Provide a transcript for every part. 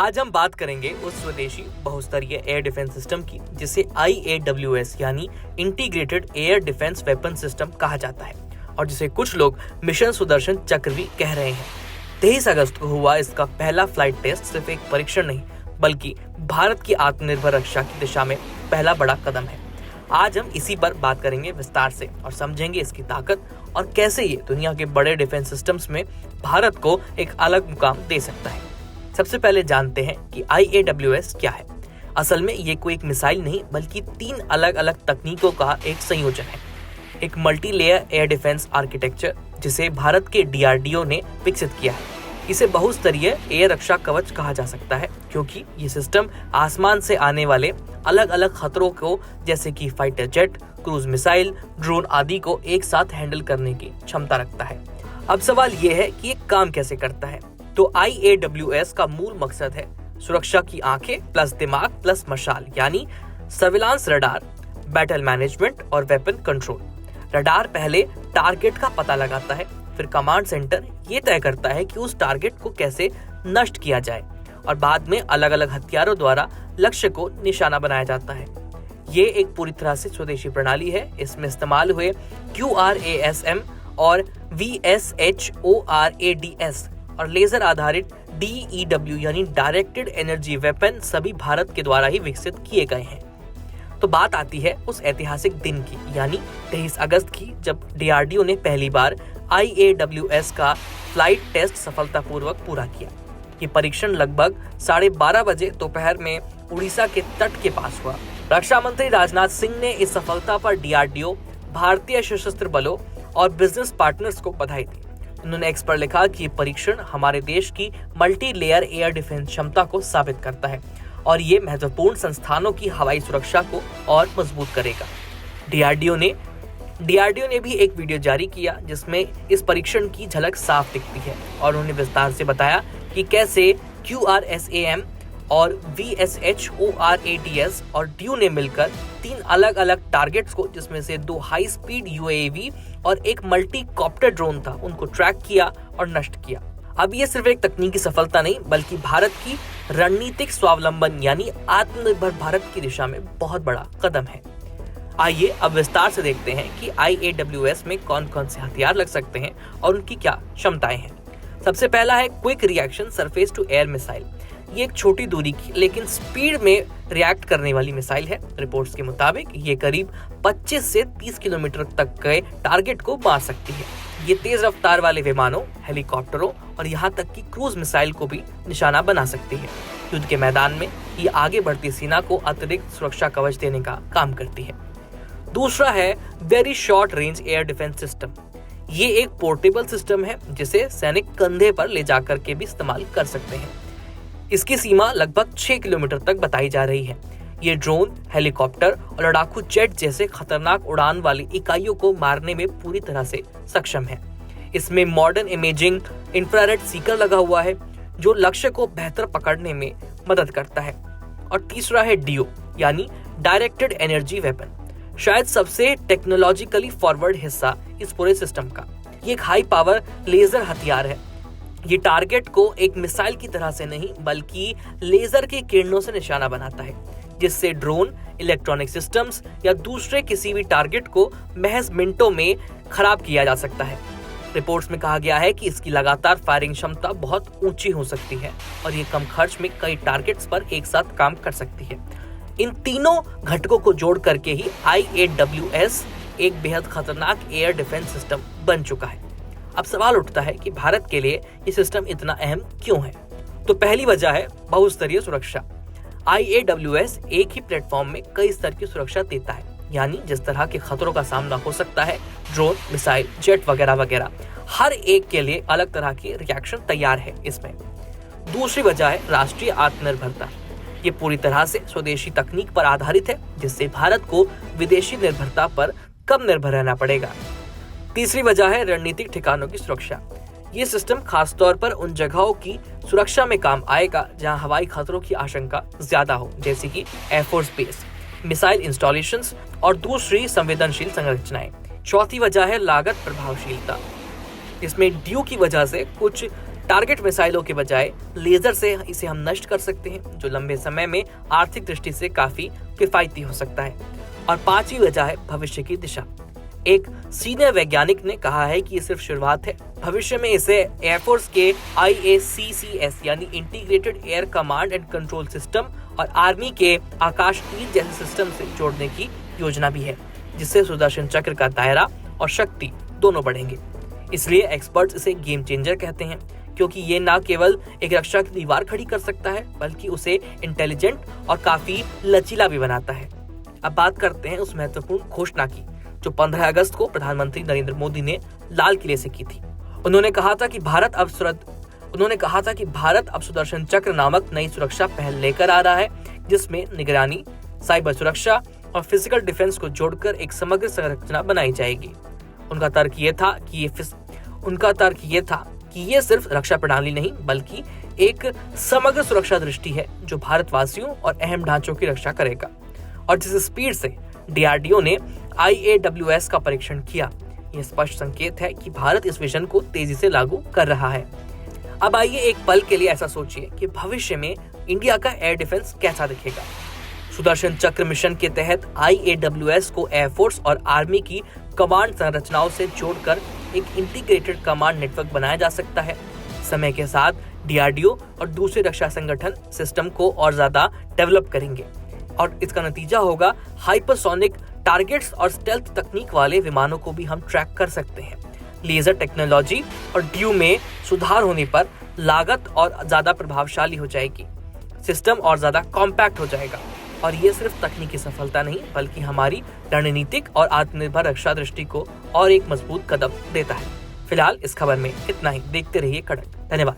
आज हम बात करेंगे उस स्वदेशी बहुस्तरीय एयर डिफेंस सिस्टम की जिसे IAWS यानी integrated air defence weapon system कहा जाता है और जिसे कुछ लोग मिशन सुदर्शन चक्र भी कह रहे हैं। 23 अगस्त को हुआ इसका पहला फ्लाइट टेस्ट सिर्फ एक परीक्षण नहीं बल्कि भारत की आत्मनिर्भर रक्षा की दिशा में पहला बड़ा कदम है। आज हम इसी पर बात करेंगे विस्तार से और समझेंगे इसकी ताकत और कैसे ये दुनिया के बड़े डिफेंस सिस्टम्स में भारत को एक अलग मुकाम दे सकता है। सबसे पहले जानते हैं कि IAWS क्या है। असल में ये कोई एक मिसाइल नहीं बल्कि 3 अलग अलग तकनीकों का एक संयोजन है। एक multi layer air defence architecture जिसे भारत के DRDO ने विकसित किया है। इसे बहुस्तरीय एयर रक्षा कवच कहा जा सकता है क्योंकि ये सिस्टम आसमान से आने वाले अलग अलग खतरों को जैसे कि fighter jet, cruise missile, drone आदि को एक साथ हैंडल करने की क्षमता रखता है। अब सवाल ये है कि ये काम कैसे करता है। तो IAWS का मूल मकसद है सुरक्षा की आंखें प्लस दिमाग प्लस मशाल यानी सर्विलांस रडार, बैटल मैनेजमेंट और वेपन कंट्रोल। रडार पहले टारगेट का पता लगाता है, फिर कमांड सेंटर ये तय करता है कि उस टारगेट को कैसे नष्ट किया जाए और बाद में अलग अलग हथियारों द्वारा लक्ष्य को निशाना बनाया जाता है। ये एक पूरी तरह से स्वदेशी प्रणाली है। इसमें इस्तेमाल हुए QRASM और VSHORADS और लेजर आधारित DEW यानी डायरेक्टेड एनर्जी वेपन सभी भारत के द्वारा ही विकसित किए गए हैं। तो बात आती है उस ऐतिहासिक दिन की यानी 23 अगस्त की जब DRDO ने पहली बार IAWS का फ्लाइट टेस्ट सफलतापूर्वक पूरा किया। ये परीक्षण लगभग 12:30 बजे दोपहर में उड़ीसा के तट के पास हुआ। रक्षा मंत्री राजनाथ सिंह ने इस सफलता पर DRDO, भारतीय सशस्त्र बलों और बिजनेस पार्टनर्स को बधाई दी। उन्होंने एक्स पर लिखा कि ये परीक्षण हमारे देश की मल्टी लेयर एयर डिफेंस क्षमता को साबित करता है और ये महत्वपूर्ण संस्थानों की हवाई सुरक्षा को और मजबूत करेगा। DRDO ने भी एक वीडियो जारी किया जिसमें इस परीक्षण की झलक साफ दिखती है और उन्होंने विस्तार से बताया कि कैसे QRSAM और VSHORADS और DU ने मिलकर 3 अलग अलग टारगेट्स को जिसमें से 2 हाई स्पीड UAV और एक मल्टी कॉप्टर ड्रोन था उनको ट्रैक किया और नष्ट किया। अब ये सिर्फ एक तकनीकी सफलता नहीं बल्कि भारत की रणनीतिक स्वावलंबन यानी आत्मनिर्भर भारत की दिशा में बहुत बड़ा कदम है। आइए अब विस्तार से देखते हैं कि IAWS में कौन कौन से हथियार लग सकते हैं और उनकी क्या क्षमताएं हैं। सबसे पहला है quick reaction surface to air missile. ये एक छोटी दूरी की लेकिन स्पीड में रिएक्ट करने वाली मिसाइल है। रिपोर्ट्स के मुताबिक ये करीब 25 से 30 किलोमीटर तक के टारगेट को मार सकती है। ये तेज रफ्तार वाले विमानों, हेलीकॉप्टरों और यहाँ तक कि क्रूज मिसाइल को भी निशाना बना सकती है। युद्ध के मैदान में ये आगे बढ़ती सेना को अतिरिक्त सुरक्षा कवच देने का काम करती है। दूसरा है very short range air defence system. ये एक पोर्टेबल सिस्टम है जिसे सैनिक कंधे पर ले जाकर के भी इस्तेमाल कर सकते हैं। इसकी सीमा लगभग 6 किलोमीटर तक बताई जा रही है। ये ड्रोन, हेलीकॉप्टर और लड़ाकू जेट जैसे खतरनाक उड़ान वाली इकाइयों को मारने में पूरी तरह से सक्षम है। इसमें मॉडर्न इमेजिंग इंफ्रारेड सीकर लगा हुआ है जो लक्ष्य को बेहतर पकड़ने में मदद करता है। और तीसरा है DU यानी डायरेक्टेड एनर्जी वेपन, शायद सबसे टेक्नोलॉजिकली फॉरवर्ड हिस्सा इस पूरे सिस्टम का। ये एक हाई पावर लेजर हथियार है। ये टारगेट को एक मिसाइल की तरह से नहीं बल्कि लेजर के किरणों से निशाना बनाता है जिससे ड्रोन, इलेक्ट्रॉनिक सिस्टम्स या दूसरे किसी भी टारगेट को महज मिनटों में खराब किया जा सकता है। रिपोर्ट्स में कहा गया है कि इसकी लगातार फायरिंग क्षमता बहुत ऊंची हो सकती है और ये कम खर्च में कई टारगेट्स पर एक साथ काम कर सकती है। इन तीनों घटकों को जोड़ करके ही IAWS एक बेहद खतरनाक एयर डिफेंस सिस्टम बन चुका है। अब सवाल उठता है कि भारत के लिए ये सिस्टम इतना अहम क्यों है। तो पहली वजह है बहुस्तरीय सुरक्षा। IAWS एक ही प्लेटफॉर्म में कई स्तर की सुरक्षा देता है यानी जिस तरह के खतरों का सामना हो सकता है, ड्रोन, मिसाइल, जेट वगैरह वगैरह, हर एक के लिए अलग तरह की रिएक्शन तैयार है इसमें। दूसरी वजह है राष्ट्रीय आत्मनिर्भरता। ये पूरी तरह से स्वदेशी तकनीक पर आधारित है जिससे भारत को विदेशी निर्भरता पर कम निर्भर रहना पड़ेगा। तीसरी वजह है रणनीतिक ठिकानों की सुरक्षा। ये सिस्टम खासतौर पर उन जगहों की सुरक्षा में काम आएगा जहां हवाई खतरों की आशंका ज्यादा हो जैसे कि एयरफोर्स बेस, मिसाइल इंस्टॉलेशंस और दूसरी संवेदनशील संरचनाएं। चौथी वजह है लागत प्रभावशीलता। इसमें DU की वजह से कुछ टारगेट मिसाइलों के बजाय लेजर से इसे हम नष्ट कर सकते हैं, जो लंबे समय में आर्थिक दृष्टि से काफी किफायती हो सकता है। और पांचवी वजह है भविष्य की दिशा। एक सीनियर वैज्ञानिक ने कहा है कि ये सिर्फ शुरुआत है, भविष्य में इसे एयरफोर्स के IACCS यानी integrated air command and control system और आर्मी के आकाश तीर जैसे सिस्टम से जोड़ने की योजना भी है, जिससे सुदर्शन चक्र का दायरा और शक्ति दोनों बढ़ेंगे। इसलिए एक्सपर्ट्स इसे गेम चेंजर कहते हैं, क्योंकि ये न केवल एक रक्षा की दीवार खड़ी कर सकता है, बल्कि उसे इंटेलिजेंट और काफी लचीला भी बनाता है। अब बात करते हैं उस महत्वपूर्ण घोषणा की जो 15 अगस्त को प्रधानमंत्री नरेंद्र मोदी ने लाल किले से की थी। उन्होंने कहा था कि भारत अब सुदर्शन चक्र नामक नई सुरक्षा पहल लेकर आ रहा है, जिसमें निगरानी, साइबर सुरक्षा और फिजिकल डिफेंस को जोड़कर एक समग्र संरचना बनाई जाएगी। उनका तर्क ये था कि ये सिर्फ रक्षा प्रणाली नहीं, बल्कि एक समग्र सुरक्षा दृष्टि है जो भारतवासियों और अहम ढांचों की रक्षा करेगा। और जिस स्पीड से DRDO ने IAWS का परीक्षण किया, यह स्पष्ट संकेत है कि भारत इस विजन को तेजी से लागू कर रहा है। अब आइए एक पल के लिए ऐसा सोचिए कि भविष्य में इंडिया का एयर डिफेंस कैसा दिखेगा। सुदर्शन चक्र मिशन के तहत IAWS को एयरफोर्स और आर्मी की कमांड संरचनाओं से जोड़कर एक इंटीग्रेटेड कमांड नेटवर्क बनाया जा सकता है। समय के साथ DRDO और दूसरे रक्षा संगठन सिस्टम को और ज्यादा डेवलप करेंगे और इसका नतीजा होगा हाइपरसोनिक टारगेट्स और स्टेल्थ तकनीक वाले विमानों को भी हम ट्रैक कर सकते हैं। लेजर टेक्नोलॉजी और ड्यू में सुधार होने पर लागत और ज्यादा प्रभावशाली हो जाएगी, सिस्टम और ज्यादा कॉम्पैक्ट हो जाएगा। और ये सिर्फ तकनीकी सफलता नहीं, बल्कि हमारी रणनीतिक और आत्मनिर्भर रक्षा दृष्टि को और एक मजबूत कदम देता है। फिलहाल इस खबर में इतना ही। देखते रहिए कड़क। धन्यवाद।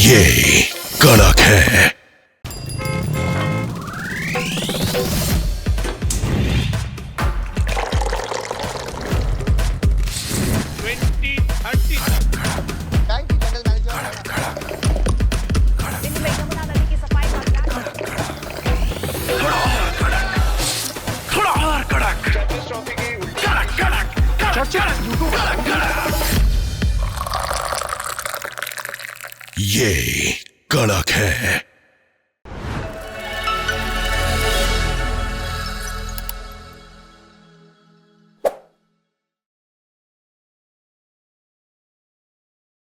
ये कड़क है। ये कड़क है।